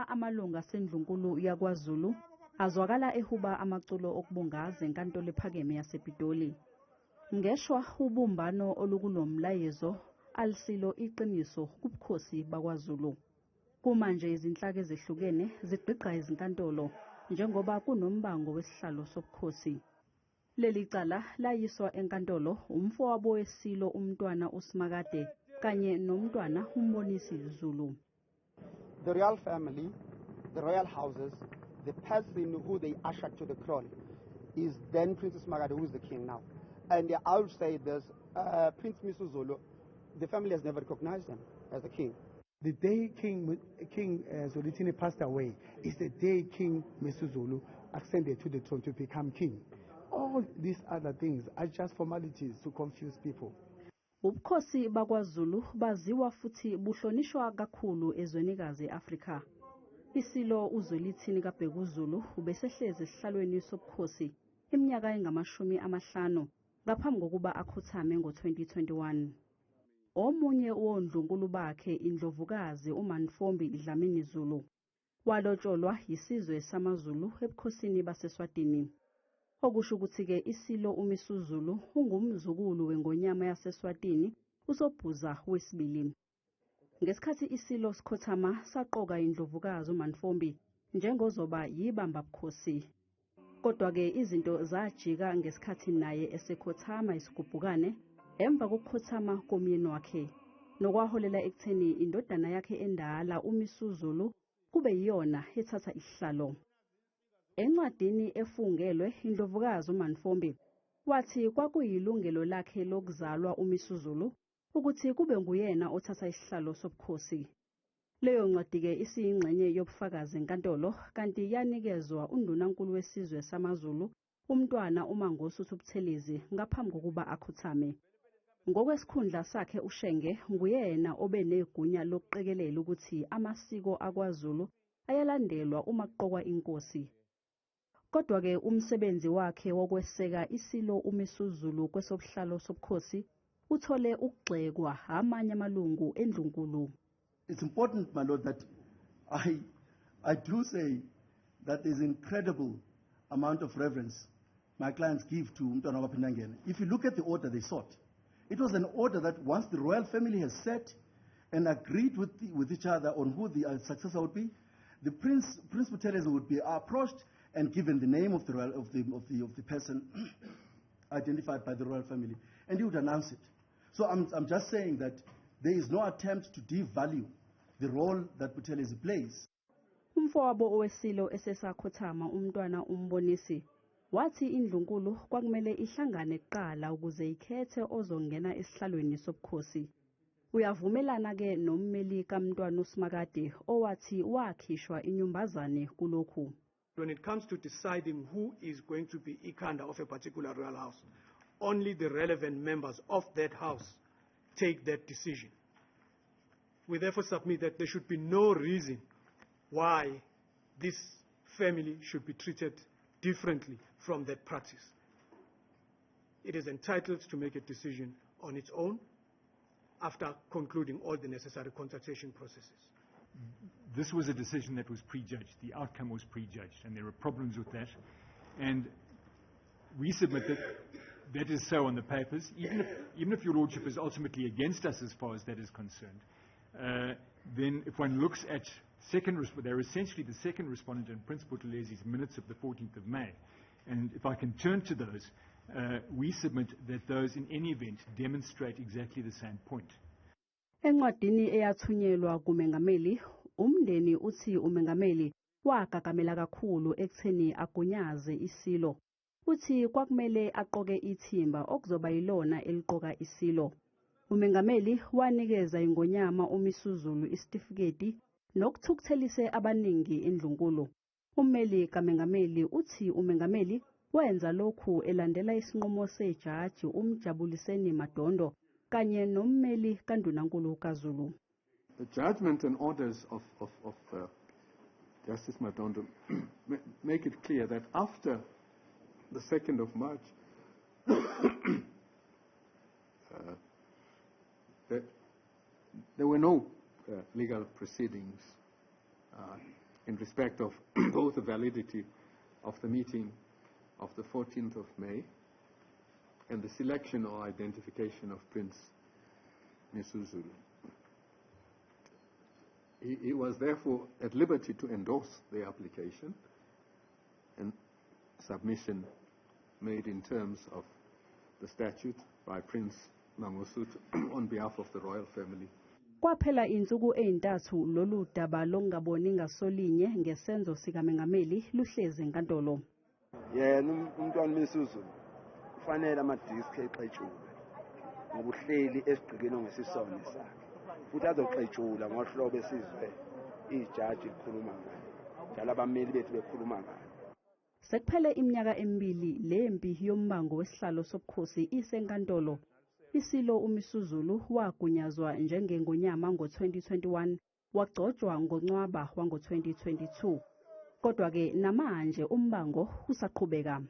Lapha amalunga sendlunkulu yakwaZulu azwakala ehuba amaculo okubungaza enkantolo ephakeme yase Pitoli. Ngeshwa ubumbano olukulomlayezo alisilo iqiniso kubukhosi bakwaZulu. Kumanje izinhlaka ezehlukene zigqiqa izinkantolo njengoba kunombango wesihlalo sobukhosi. Leli cala layiswa enkantolo umfowabo wesilo umntwana uSimakade kanye nomntwana umbonisi Zulu. The royal family, the royal houses, the person who they ushered to the throne is then Princess Magade, who is the king now. And I would say this, Prince Misuzulu, the family has never recognized him as a king. The day King Zwelithini passed away is the day King Misuzulu ascended to the throne to become king. All these other things are just formalities to confuse people. Ubukhosi bakwaZulu baziwa futhi buhlonishwa kakhulu ezwenikazi eAfrika. Isilo uZwelithini kaBhekuzulu ubesehlezi esihlalweni sobukhosi iminyaka engama-50 ngaphambi kokuba akhuthame ngo-2021. Omunye wondlunkulu bakhe indlovukazi uMantfombi Dlamini Zulu walotsholwa yisizwe samaZulu ebukhosini baseSwatini. Okusho ukuthi-ke isilo uMisuzulu ungumzukulu weNgonyama yaseSwatini uSobhuza wesibili. Ngesikhathi isilo sikhothama saqoka indlovukazi uMantfombi njengozoba yibamba bukhosi. Kodwa-ke izinto zajika ngesikhathi naye esekhothama isigubhukane emva kokukhothama komyeni wakhe, nokwaholela ekutheni indodana yakhe endala uMisuzulu kube yiyona ethatha isihlalo. Encwadini efungelwe indlovukazi uMantfombi wathi kwakuyilungelo lakhe lokuzalwa uMisuzulu ukuthi kube nguyena othatha isihlalo sobukhosi. Leyo ncwadi-ke isiyingxenye yobufakazi enkantolo kanti yanikezwa undunankulu wesizwe samaZulu umntwana uMangosuthu Buthelezi ngaphambi kokuba akhuthame. Ngokwesikhundla sakhe uShenge nguyena obenegunya lokuqekelela ukuthi amasiko akwaZulu ayalandelwa uma kuqokwa inkosi. Kodwa-ke umsebenzi wakhe wokweseka isilo uMisuzulu kwesobuhlalo sobukhosi uthole ukugxekwa amanye amalungu endlunkulu. It's important, my lord, that I do say that there's incredible amount of reverence my clients give to Umntwana kaPhindangene. If you look at the order they sought, it was an order that once the royal family has set and agreed with each other on who the successor would be, the Prince Buthelezi would be approached and given the name of the person identified by the royal family, and he would announce it. So I'm just saying that there is no attempt to devalue the role that Buthelezi plays. Umfowabo owesilo esesakhothama umntwana umbonisi wathi indlunkulu kwakumele ihlangane kuqala ukuze ikhethe ozongena esihlalweni sobukhosi. Uyavumelana-ke nommeli kamntwana uSimakade owathi wakhishwa inyumbazane kulokhu. When it comes to deciding who is going to be ikhanda of a particular royal house, only the relevant members of that house take that decision. We therefore submit that there should be no reason why this family should be treated differently from that practice. It is entitled to make a decision on its own after concluding all the necessary consultation processes. This was a decision that was prejudged. The outcome was prejudged, and there are problems with that. And we submit that that is so on the papers, even if your lordship is ultimately against us as far as that is concerned. Then if one looks at they're essentially the second respondent in Prince Buthelez's minutes of the 14th of May. And if I can turn to those, we submit that those in any event demonstrate exactly the same point. Encwadini eyathunyelwa kumengameli, umndeni uthi umengameli wagagamela kakhulu ekutheni agunyaze isilo. Uthi kwakumele aqoke ithimba okuzoba yilona eliqoka isilo. Umengameli wanikeza iNgonyama uMisuzulu isitifiketi nokuthukuthelise abaningi endlunkulu. Ummeli kamengameli uthi umengameli wenza lokhu elandela isinqumo sejaji uMjabuliseni Madondo kanye nommeli kandunankulu kaZulu. The judgment and orders of Justice Madondo make it clear that after the 2nd of March, there were no legal proceedings in respect of both the validity of the meeting of the 14th of May and the selection or identification of Prince Misuzulu. He was therefore at liberty to endorse the application and submission made in terms of the statute by Prince Mangosuthu on behalf of the royal family. Kwaphela insuku ezintathu lolu daba longaboni ngasolinye ngesenzo sikamengameli luhlezi enkantolo. Yena umntwana uMisuzulu kufanele amadisk exetshule ngobuhleli esigqikeni ngesisone sakhe. Futhi azoxetshula ngohlobo esizwe ijaji likhuluma ngayo. Njalo abameli bethu bekhuluma ngayo. Sekuphele iminyaka emibili lempi yombango wesihlalo sobukhosi isenkantolo. Isilo uMisuzulu wagunyazwa njenge Ngonyama ngo-2021 wagcotshwa ngoNcwaba wango-2022. Kodwa ke namanje umbango usaqhubeka.